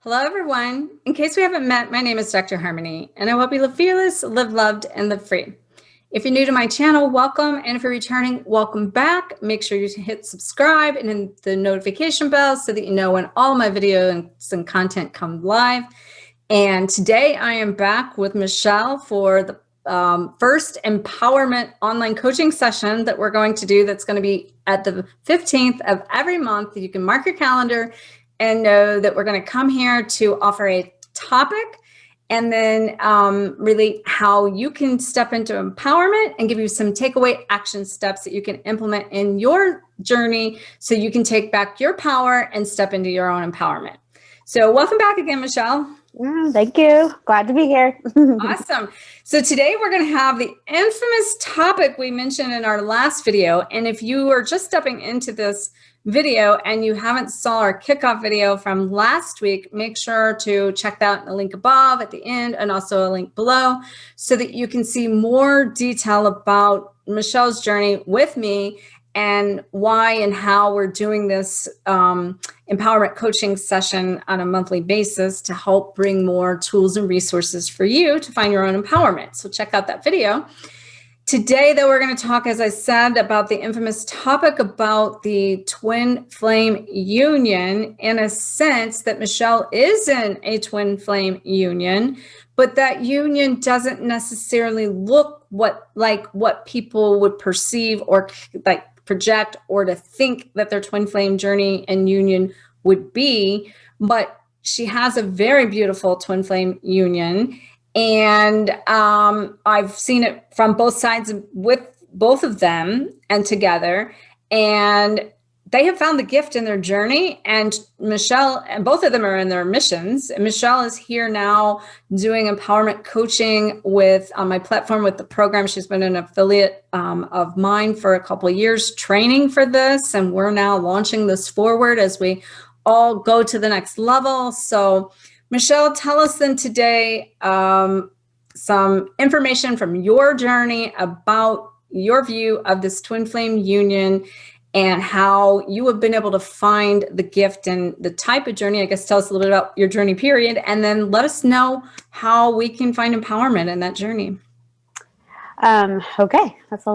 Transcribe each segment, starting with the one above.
Hello, everyone. In case we haven't met, my name is Dr. Harmony, and I help you live fearless, live loved, and live free. If you're new to my channel, welcome. And if you're returning, welcome back. Make sure you hit subscribe and hit the notification bell so that you know when all my videos and content come live. And today I am back with Michelle for the first empowerment online coaching session that we're going to do. That's going to be at the 15th of every month. You can mark your calendar and know that we're going to come here to offer a topic and then relate how you can step into empowerment and give you some takeaway action steps that you can implement in your journey so you can take back your power and step into your own empowerment. So welcome back again, Michelle. Thank you. Glad to be here. Awesome. So today we're going to have the infamous topic we mentioned in our last video. And if you are just stepping into this video and you haven't saw our kickoff video from last week, make sure to check that in the link above at the end and also a link below so that you can see more detail about Michelle's journey with me and why and how we're doing this empowerment coaching session on a monthly basis to help bring more tools and resources for you to find your own empowerment. So check out that video. Today, though, we're going to talk, as I said, about the infamous topic about the twin flame union, in a sense that Michelle is in a twin flame union, but that union doesn't necessarily look like what people would perceive or like project or to think that their twin flame journey and union would be. But she has a very beautiful twin flame union. And I've seen it from both sides with both of them and together. And they have found the gift in their journey. And Michelle, and both of them are in their missions. And Michelle is here now doing empowerment coaching with on my platform with the program. She's been an affiliate of mine for a couple of years, training for this. And we're now launching this forward as we all go to the next level. So Michelle, tell us then today some information from your journey about your view of this twin flame union and how you have been able to find the gift and the type of journey. I guess tell us a little bit about your journey period, and then let us know how we can find empowerment in that journey. Okay, that's a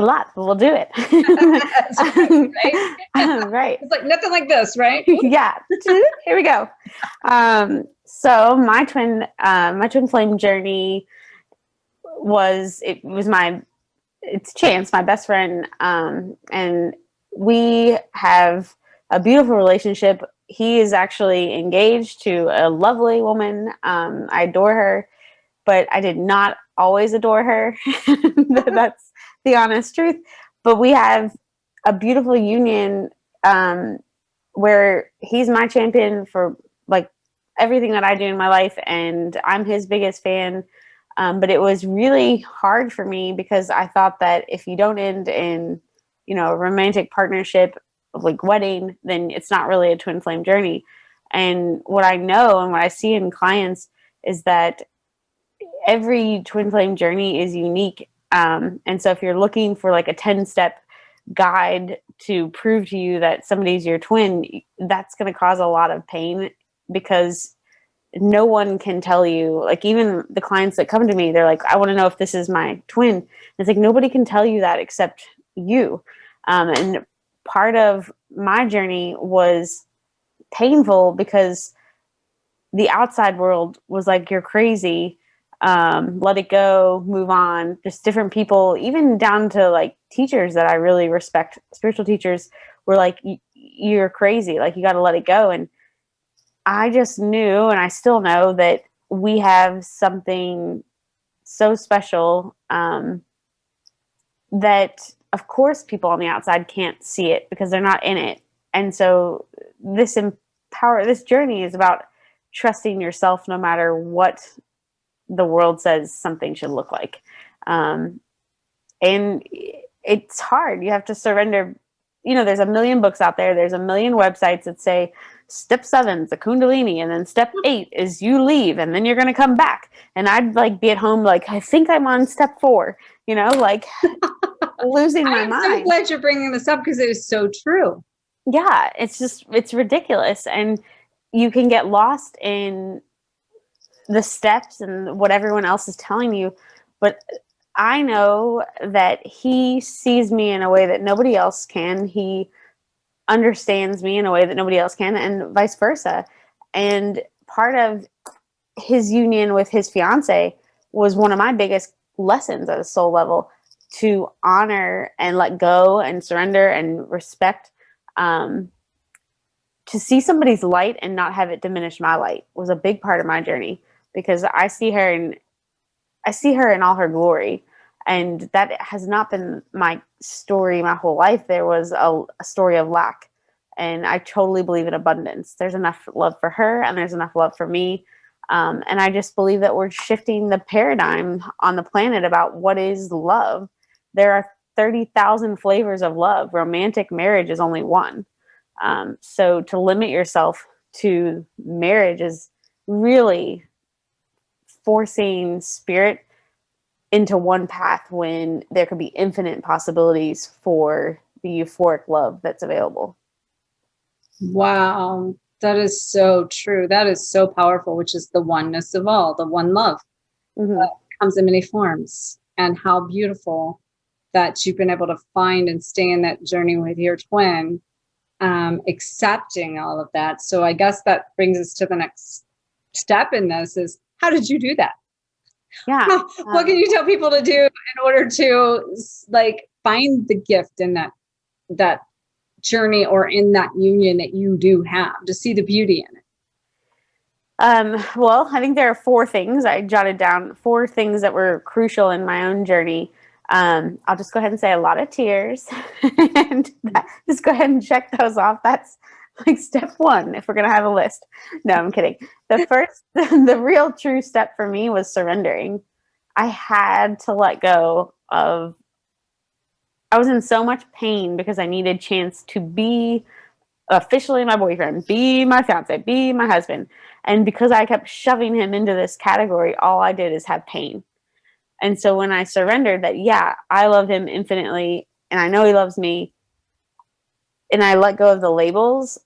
lot, but we'll do it. Right? Right. It's like nothing like this, right? Yeah. Here we go. So my twin flame journey it's Chance, my best friend, and we have a beautiful relationship. He is actually engaged to a lovely woman. I adore her, but I did not always adore her. That's the honest truth. But we have a beautiful union where he's my champion for like everything that I do in my life, and I'm his biggest fan. But it was really hard for me because I thought that if you don't end in, a romantic partnership, like wedding, then it's not really a twin flame journey. And what I know and what I see in clients is that every twin flame journey is unique. And so if you're looking for like a 10-step guide to prove to you that somebody's your twin, that's going to cause a lot of pain because no one can tell you. Like even the clients that come to me, they're like, I want to know if this is my twin. And it's like, nobody can tell you that except you. And part of my journey was painful because the outside world was like, you're crazy. Let it go, move on. Just different people, even down to like teachers that I really respect, spiritual teachers, were like, you're crazy. Like, you got to let it go. And I just knew, and I still know, that we have something so special that, of course, people on the outside can't see it because they're not in it. And so this journey is about trusting yourself no matter what the world says something should look like. And it's hard. You have to surrender. There's a million books out there. There's a million websites that say step 7 is a Kundalini, and then step 8 is you leave, and then you're going to come back. And I'd like be at home like, I think I'm on step 4, like losing my mind. I'm so glad you're bringing this up because it is so true. Yeah, it's ridiculous. And you can get lost in the steps and what everyone else is telling you. But I know that he sees me in a way that nobody else can. He understands me in a way that nobody else can, and vice versa. And part of his union with his fiance was one of my biggest lessons at a soul level, to honor and let go and surrender and respect. To see somebody's light and not have it diminish my light was a big part of my journey, because I see her in all her glory. And that has not been my story my whole life. There was a story of lack. And I totally believe in abundance. There's enough love for her and there's enough love for me. And I just believe that we're shifting the paradigm on the planet about what is love. There are 30,000 flavors of love. Romantic marriage is only one. So to limit yourself to marriage is really forcing spirit into one path when there could be infinite possibilities for the euphoric love that's available. Wow, that is so true. That is so powerful, which is the oneness of all, the one love that comes in many forms. And how beautiful that you've been able to find and stay in that journey with your twin, accepting all of that. So I guess that brings us to the next step in this is, how did you do that? Yeah. What can you tell people to do in order to like find the gift in that journey or in that union that you do have, to see the beauty in it? Well, I think there are 4 things. I jotted down 4 things that were crucial in my own journey. I'll just go ahead and say a lot of tears and just go ahead and check those off. That's like step 1 if we're going to have a list. No, I'm kidding. The first, the real true step for me was surrendering. I had to let go of, I was in so much pain because I needed chance to be officially my boyfriend, be my fiance, be my husband. And because I kept shoving him into this category, all I did is have pain. And so when I surrendered that, yeah, I love him infinitely and I know he loves me, and I let go of the labels,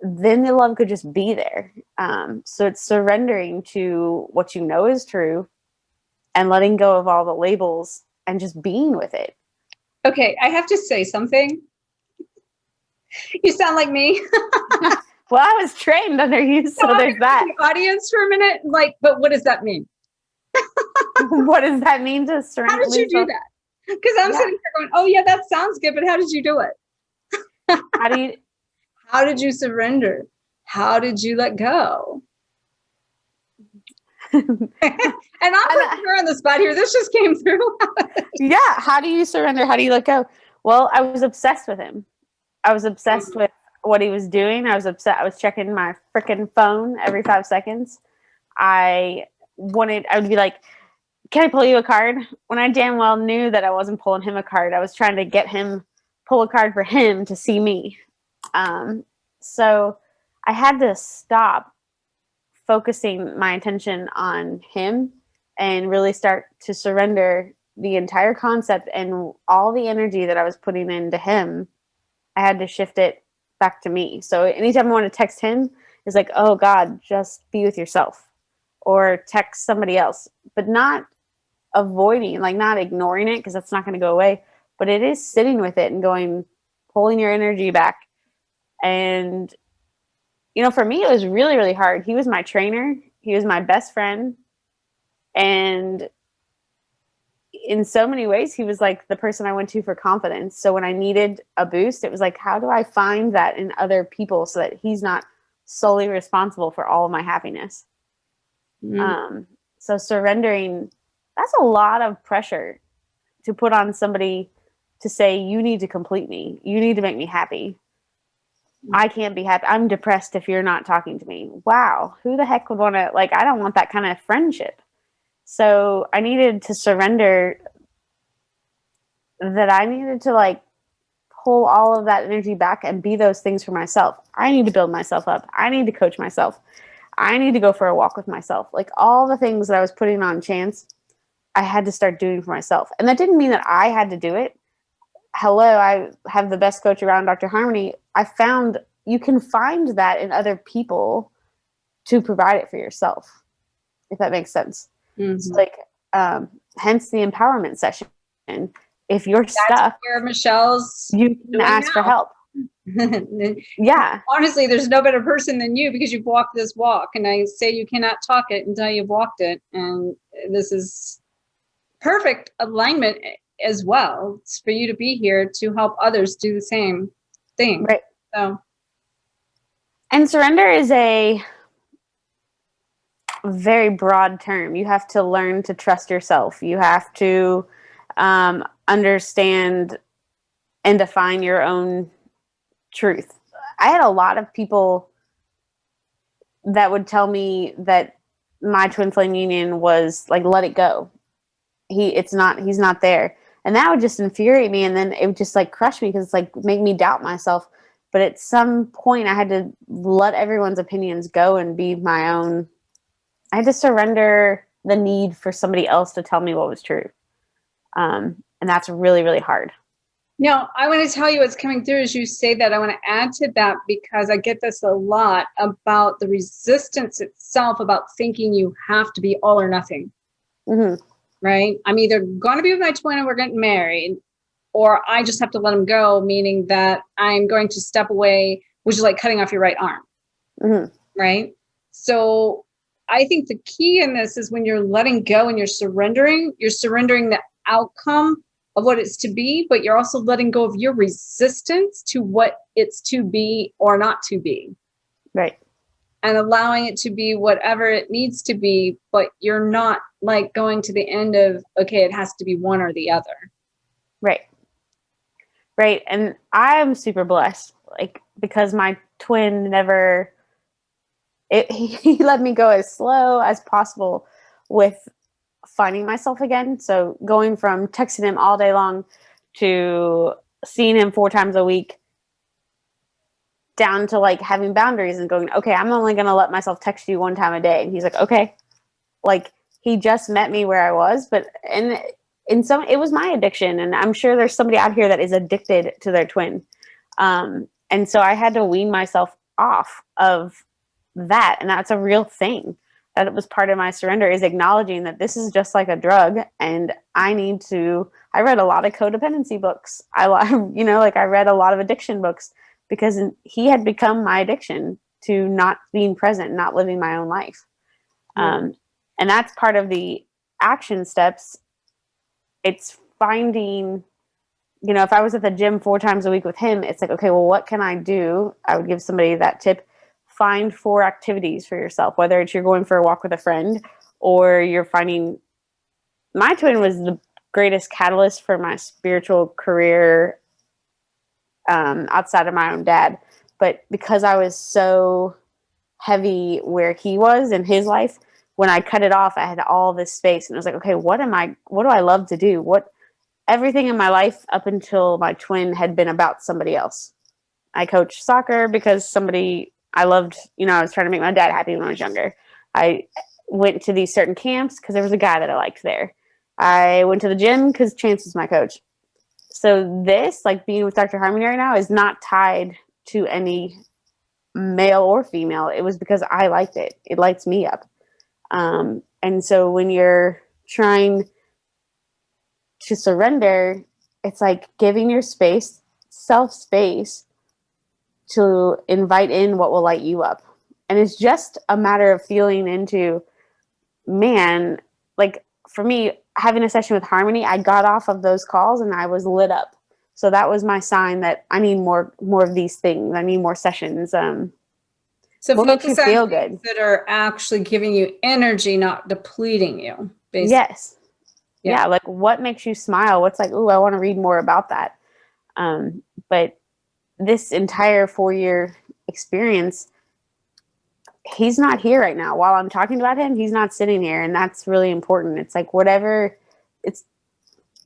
then the love could just be there. So it's surrendering to what you know is true and letting go of all the labels and just being with it. Okay, I have to say something. You sound like me. Well, I was trained under you, so there's that. The audience for a minute, like, but what does that mean? What does that mean to surrender? How did you do that? Because I'm sitting here going, oh yeah, that sounds good, but how did you do it? How did you surrender? How did you let go? And I'm putting her on the spot here. This just came through. Yeah. How do you surrender? How do you let go? Well, I was obsessed with him. I was obsessed with what he was doing. I was upset. I was checking my freaking phone every 5 seconds. I would be like, can I pull you a card? When I damn well knew that I wasn't pulling him a card. I was trying to get him, pull a card for him to see me. So I had to stop focusing my attention on him and really start to surrender the entire concept and all the energy that I was putting into him. I had to shift it back to me. So anytime I want to text him, it's like, oh God, just be with yourself, or text somebody else, but not avoiding, like not ignoring it, because that's not going to go away, but it is sitting with it and going, pulling your energy back. And, you know, for me, it was really, really hard. He was my trainer. He was my best friend. And in so many ways, he was like the person I went to for confidence. So when I needed a boost, it was like, how do I find that in other people so that he's not solely responsible for all of my happiness? So surrendering, that's a lot of pressure to put on somebody to say, you need to complete me. You need to make me happy. I can't be happy. I'm depressed if you're not talking to me. Wow. Who the heck would want to, like, I don't want that kind of friendship. So I needed to surrender that. I needed to like pull all of that energy back and be those things for myself. I need to build myself up. I need to coach myself. I need to go for a walk with myself. Like all the things that I was putting on chance, I had to start doing for myself. And that didn't mean that I had to do it. Hello, I have the best coach around, Dr. Harmony. I found you can find that in other people to provide it for yourself, if that makes sense. Mm-hmm. So like, hence the empowerment session. If you're stuck, where Michelle's you can ask for help. Yeah. Honestly, there's no better person than you, because you've walked this walk, and I say you cannot talk it until you've walked it. And this is perfect alignment as well. It's for you to be here to help others do the same thing. Right. So, and surrender is a very broad term. You have to learn to trust yourself. You have to understand and define your own truth. I had a lot of people that would tell me that my twin flame union was like, let it go. He's not there. And that would just infuriate me. And then it would just like crush me, because it's like make me doubt myself. But at some point I had to let everyone's opinions go and be my own. I had to surrender the need for somebody else to tell me what was true. And that's really, really hard. Now, I want to tell you what's coming through as you say that. I want to add to that, because I get this a lot about the resistance itself, about thinking you have to be all or nothing. Mm-hmm. Right? I'm either going to be with my twin and we're getting married, or I just have to let him go, meaning that I'm going to step away, which is like cutting off your right arm. Mm-hmm. Right? So I think the key in this is when you're letting go and you're surrendering the outcome of what it's to be, but you're also letting go of your resistance to what it's to be or not to be. Right. And allowing it to be whatever it needs to be, but you're not like going to the end of, okay, it has to be one or the other. Right. Right. And I'm super blessed, like, because my twin never, he let me go as slow as possible with finding myself again. So going from texting him all day long to seeing him 4 times a week, down to like having boundaries and going, okay, I'm only going to let myself text you 1 time a day. And he's like, okay. Like, he just met me where I was, but it was my addiction. And I'm sure there's somebody out here that is addicted to their twin. And so I had to wean myself off of that. And that's a real thing. That it was part of my surrender, is acknowledging that this is just like a drug, and I read a lot of codependency books. I read a lot of addiction books, because he had become my addiction to not being present, not living my own life. And that's part of the action steps. It's finding, if I was at the gym 4 times a week with him, it's like, okay, well, what can I do? I would give somebody that tip. Find 4 activities for yourself, whether it's you're going for a walk with a friend, or you're finding. My twin was the greatest catalyst for my spiritual career, outside of my own dad. But because I was so heavy where he was in his life, when I cut it off, I had all this space, and I was like, okay, what do I love to do? Everything in my life up until my twin had been about somebody else. I coached soccer because I loved, I was trying to make my dad happy when I was younger. I went to these certain camps because there was a guy that I liked there. I went to the gym because Chance was my coach. So this, like being with Dr. Harmony right now, is not tied to any male or female. It was because I liked it. It lights me up. And so when you're trying to surrender, it's like giving your self space to invite in what will light you up. And it's just a matter of feeling into, man, like for me, having a session with Harmony, I got off of those calls and I was lit up. So that was my sign that I need more of these things. I need more sessions. So what makes you feel good? That are actually giving you energy, not depleting you. Basically. Yes. Yeah. Like what makes you smile? What's like, ooh, I want to read more about that. But this entire 4-year experience, he's not here right now. While I'm talking about him, he's not sitting here. And that's really important. It's like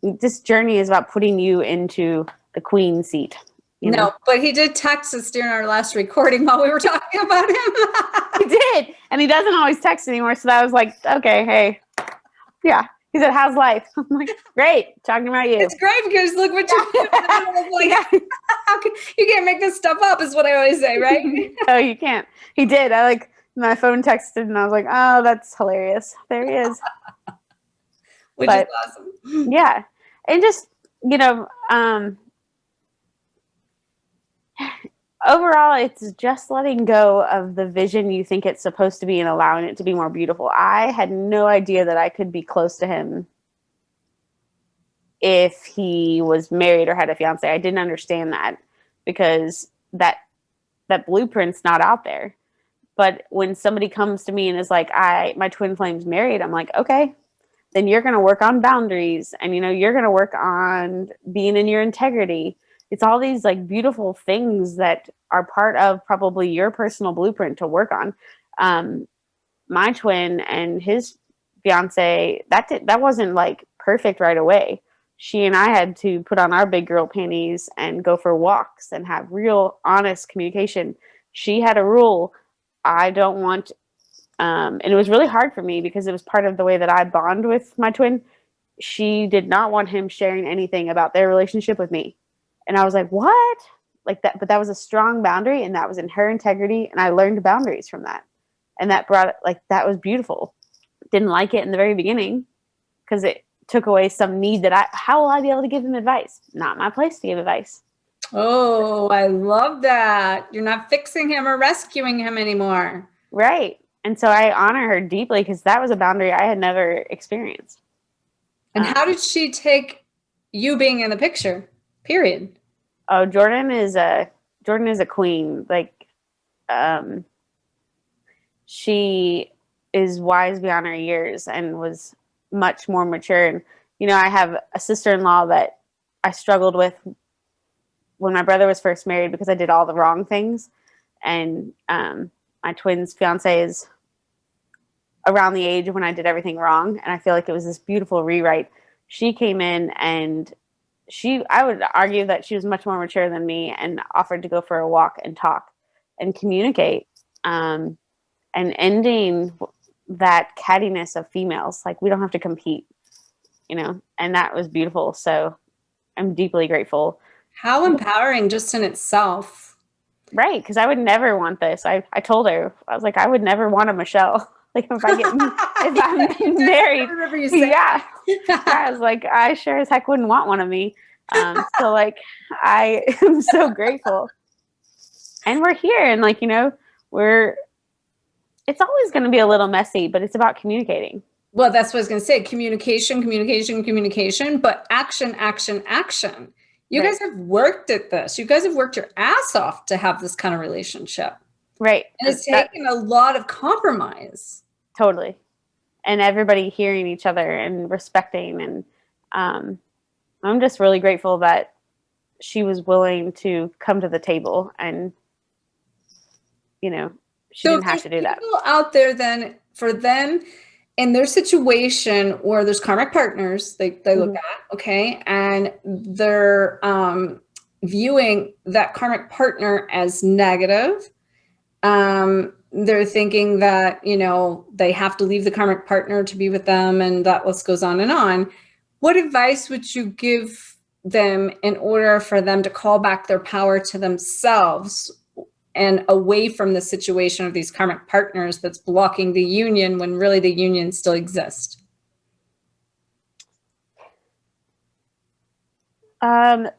this journey is about putting you into the queen seat. No, but he did text us during our last recording while we were talking about him. He did. And he doesn't always text anymore. So that was like, okay, hey. Yeah. He said, how's life? I'm like, great. Talking about you. It's great because look what you did. You can't make this stuff up is what I always say, right? No, you can't. He did. My phone texted and I was like, oh, that's hilarious. There he is. Which is But awesome. yeah. And just, you know, overall, it's just letting go of the vision you think it's supposed to be and allowing it to be more beautiful. I had no idea that I could be close to him if he was married or had a fiance. I didn't understand that because that blueprint's not out there. But when somebody comes to me and is like, my twin flame's married, I'm like, okay, then you're going to work on boundaries and, you're going to work on being in your integrity. It's all these like beautiful things that are part of probably your personal blueprint to work on. My twin and his fiance, that wasn't like perfect right away. She and I had to put on our big girl panties and go for walks and have real honest communication. She had a rule. I don't want, and it was really hard for me because it was part of the way that I bond with my twin. She did not want him sharing anything about their relationship with me. And I was like, what? Like that, but that was a strong boundary and that was in her integrity. And I learned boundaries from that. And that that was beautiful. Didn't like it in the very beginning because it took away some need how will I be able to give him advice? Not my place to give advice. Oh, I love that. You're not fixing him or rescuing him anymore. Right. And so I honor her deeply because that was a boundary I had never experienced. And how did she take you being in the picture? Period. Oh, Jordan is a queen. Like, she is wise beyond her years and was much more mature. And, I have a sister-in-law that I struggled with when my brother was first married because I did all the wrong things. And my twin's fiance is around the age when I did everything wrong. And I feel like it was this beautiful rewrite. She came in and I would argue that she was much more mature than me and offered to go for a walk and talk and communicate, and ending that cattiness of females. Like, we don't have to compete, and that was beautiful. So I'm deeply grateful. How empowering just in itself. Right. Because I would never want this. I told her, I was like, I would never want a Michelle. Like, if I'm married. I remember you saying yeah. I was like, I sure as heck wouldn't want one of me. So like, I am so grateful. And we're here and like, it's always going to be a little messy, but it's about communicating. Well, that's what I was going to say. Communication, but action, action, action. You guys have worked at this. You guys have worked your ass off to have this kind of relationship. Right. And it's taken a lot of compromise. Totally. And everybody hearing each other and respecting. And I'm just really grateful that she was willing to come to the table and, she didn't have to do that. People out there then, for them, in their situation where there's karmic partners they look at, okay, and they're viewing that karmic partner as negative. They're thinking that, they have to leave the karmic partner to be with them, and that list goes on and on. What advice would you give them in order for them to call back their power to themselves and away from the situation of these karmic partners that's blocking the union when really the union still exists? The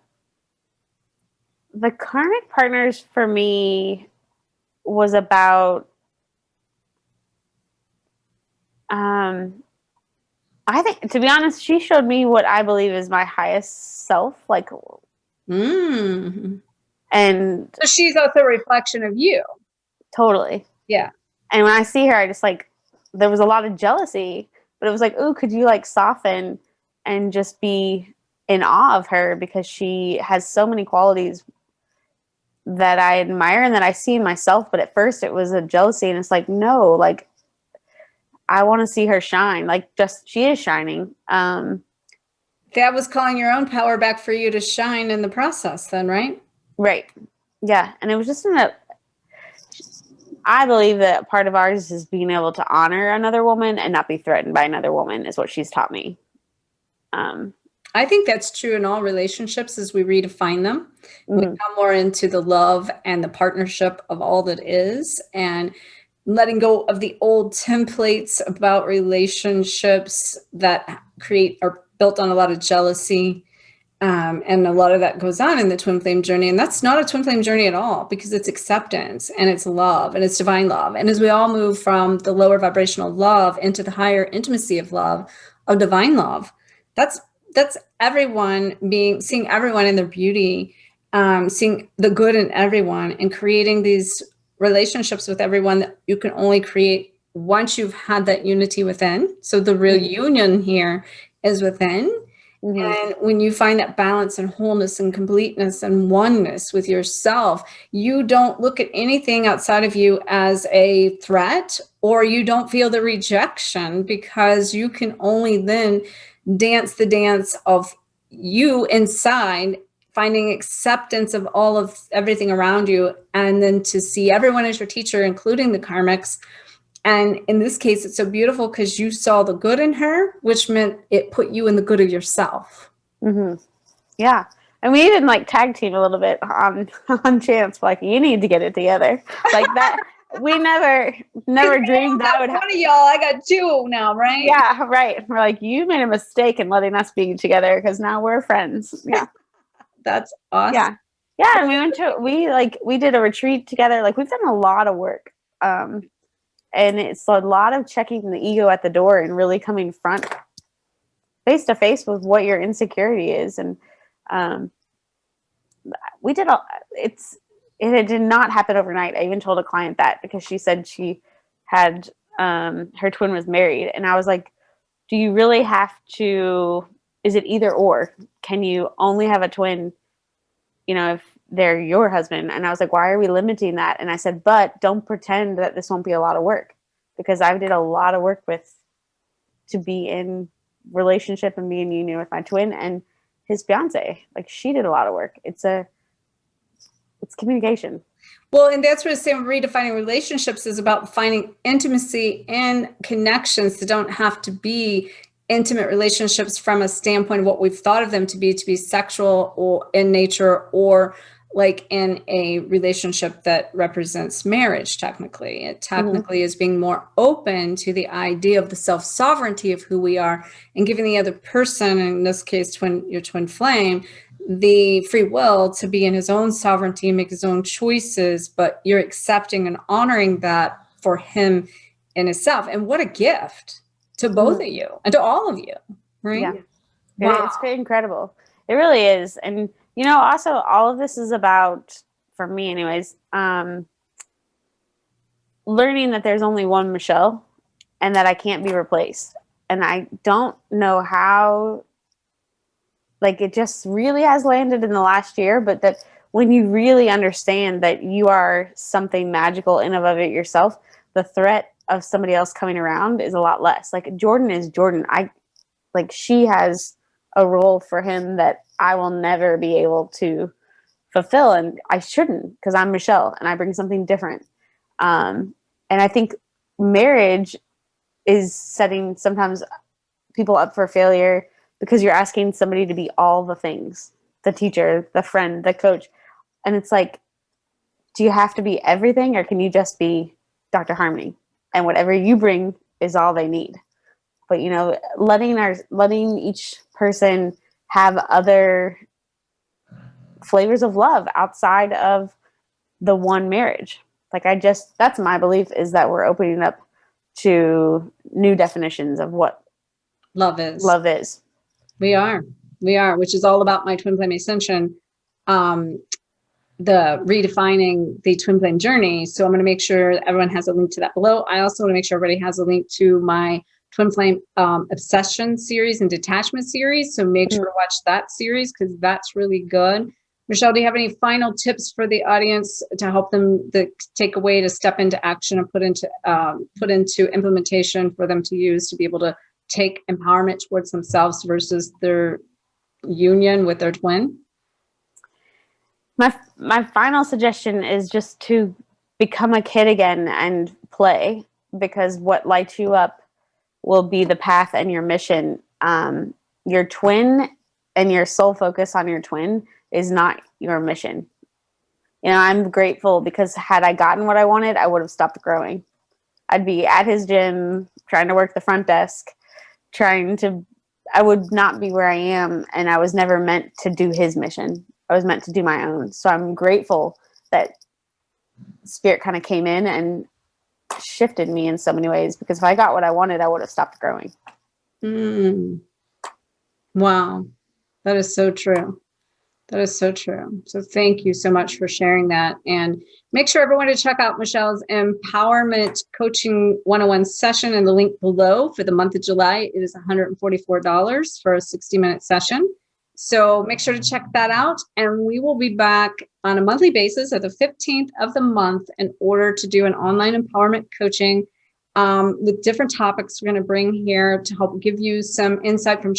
karmic partners for me was about, I think, to be honest, she showed me what I believe is my highest self. Like, and so she's also a reflection of you. Totally. Yeah. And when I see her, I just there was a lot of jealousy, but it was like, ooh, could you soften and just be in awe of her because she has so many qualities that I admire and that I see in myself. But at first it was a jealousy, and it's like, no, I want to see her shine. She is shining. That was calling your own power back for you to shine in the process then, right? Right. Yeah. And it was just I believe that part of ours is being able to honor another woman and not be threatened by another woman is what she's taught me. I think that's true in all relationships as we redefine them. We come more into the love and the partnership of all that is. And letting go of the old templates about relationships that are built on a lot of jealousy. And a lot of that goes on in the twin flame journey. And that's not a twin flame journey at all, because it's acceptance and it's love and it's divine love. And as we all move from the lower vibrational love into the higher intimacy of love, of divine love, that's everyone seeing everyone in their beauty, seeing the good in everyone, and creating these relationships with everyone that you can only create once you've had that unity within. So the real union here is within. And when you find that balance and wholeness and completeness and oneness with yourself, you don't look at anything outside of you as a threat, or you don't feel the rejection, because you can only then dance the dance of you inside, finding acceptance of everything around you, and then to see everyone as your teacher, including the karmics. And in this case, it's so beautiful because you saw the good in her, which meant it put you in the good of yourself. Yeah. And we even like tag team a little bit on chance, like, you need to get it together. Like that. We never dreamed that would happen. One of y'all, I got two now, right? Yeah, right. We're like, you made a mistake in letting us be together, because now we're friends. Yeah. That's awesome. Yeah. Yeah. And we did a retreat together. Like, we've done a lot of work. And it's a lot of checking the ego at the door and really coming face to face with what your insecurity is. And we did it did not happen overnight. I even told a client that, because she said she had her twin was married, and I was like, do you really have to, is it either or? Can you only have a twin, if they're your husband? And I was like, why are we limiting that? And I said, but don't pretend that this won't be a lot of work, because I did a lot of work to be in relationship and be in union with my twin and his fiance. Like, she did a lot of work. It's communication. Well, and that's what it's saying. Redefining relationships is about finding intimacy and connections that don't have to be intimate relationships from a standpoint of what we've thought of them to be sexual or in nature, or like in a relationship that represents marriage. Technically, it is being more open to the idea of the self-sovereignty of who we are, and giving the other person, in this case your twin flame, the free will to be in his own sovereignty and make his own choices, but you're accepting and honoring that for him in himself. And what a gift to both of you and to all of you, right? Yeah. Wow. It's incredible. It really is. And also all of this is about, for me anyways, learning that there's only one Michelle and that I can't be replaced. And I don't know how, like, it just really has landed in the last year, but that when you really understand that you are something magical in and of it yourself, the threat of somebody else coming around is a lot less. Like, Jordan is Jordan. She has a role for him that I will never be able to fulfill, and I shouldn't, because I'm Michelle and I bring something different. And I think marriage is setting sometimes people up for failure, because you're asking somebody to be all the things: the teacher, the friend, the coach. And it's like, do you have to be everything, or can you just be Dr. Harmony? And whatever you bring is all they need. But, letting each person have other flavors of love outside of the one marriage. Like, that's my belief, is that we're opening up to new definitions of what love is. We are, which is all about my twin flame ascension, the redefining the twin flame journey. So I'm going to make sure everyone has a link to that below. I also want to make sure everybody has a link to my twin flame obsession series and detachment series. So make sure to watch that series, because that's really good. Michelle, do you have any final tips for the audience to help them take away, to step into action and put into implementation for them to use to be able to take empowerment towards themselves versus their union with their twin? My final suggestion is just to become a kid again and play, because what lights you up will be the path and your mission. Your twin and your sole focus on your twin is not your mission. I'm grateful, because had I gotten what I wanted, I would have stopped growing. I'd be at his gym trying to work the front desk, I would not be where I am, and I was never meant to do his mission. I was meant to do my own. So I'm grateful that Spirit kind of came in and shifted me in so many ways, because if I got what I wanted, I would have stopped growing. Wow. That is so true. That is so true. So thank you so much for sharing that. And make sure everyone to check out Michelle's Empowerment Coaching 101 session in the link below for the month of July. It is $144 for a 60-minute session. So make sure to check that out. And we will be back on a monthly basis at the 15th of the month in order to do an online empowerment coaching with different topics we're going to bring here to help give you some insight from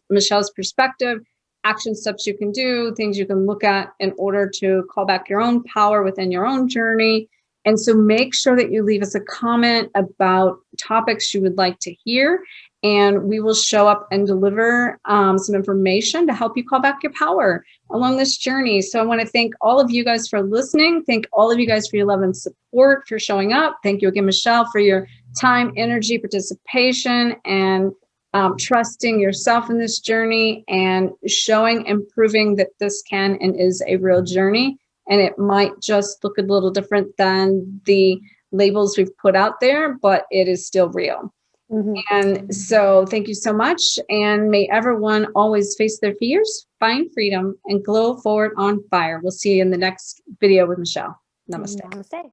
Michelle's perspective, action steps you can do, things you can look at in order to call back your own power within your own journey. And so make sure that you leave us a comment about topics you would like to hear, and we will show up and deliver some information to help you call back your power along this journey. So I want to thank all of you guys for listening. Thank all of you guys for your love and support, for showing up. Thank you again, Michelle, for your time, energy, participation, and trusting yourself in this journey and showing and proving that this can and is a real journey. And it might just look a little different than the labels we've put out there, but it is still real. And so thank you so much. And may everyone always face their fears, find freedom, and glow forward on fire. We'll see you in the next video with Michelle. Namaste. Namaste.